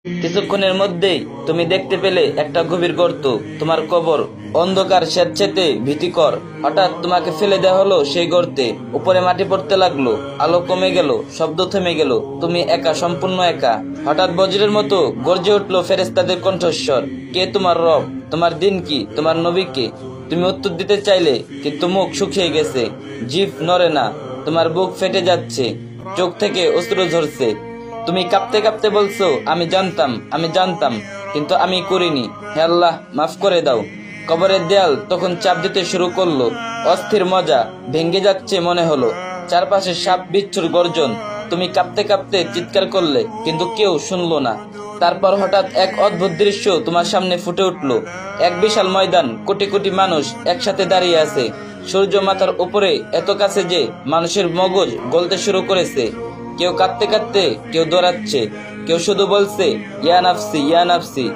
কিছুক্ষণের মধ্যেই তুমি দেখতে পেলে একটা গভীর গর্ত, তোমার কবর। অন্ধকার স্বেচ্ছেতে ভীতিকর। হঠাৎ তোমাকে ফেলে দেওয়া হলো সেই গর্তে। উপরে মাটি পড়তে লাগলো, আলো কমে গেল, শব্দ থেমে গেল। তুমি একা, সম্পূর্ণ একা। হঠাৎ বজ্রের মতো গর্জে উঠলো ফেরেশতাদের কণ্ঠস্বর। কে তোমার রব? তোমার দিন কি? তোমার নবী কে? তুমি উত্তর দিতে চাইলে, কিন্তু মুখ শুকিয়ে গেছে, জিভ নড়ে না, তোমার বুক ফেটে যাচ্ছে, চোখ থেকে অশ্রু ঝরছে। তুমি কাঁপতে কাঁপতে বলছো, আমি জানতাম, কিন্তু আমি করিনি। হে আল্লাহ, মাফ করে দাও। কবরের দেয়াল তখন চাপ দিতে শুরু করলো। অস্থির মজা, ভেঙে যাচ্ছে মনে হলো। চারপাশে সাপ বিচ্ছুর গর্জন। তুমি কাঁপতে কাঁপতে চিৎকার করলে, কিন্তু কেউ শুনলো না। তারপর হঠাৎ এক অদ্ভুত দৃশ্য তোমার সামনে ফুটে উঠলো। এক বিশাল ময়দান, কোটি কোটি মানুষ একসাথে দাঁড়িয়ে আছে। সূর্য মাথার উপরে, এত কাছে যে মানুষের মগজ গলতে শুরু করেছে। কেউ কাঁদতে কাঁদতে, কেউ দৌড়াচ্ছে, কেউ শুধু বলছে, ইয়া নাফসি, ইয়া নাফসি।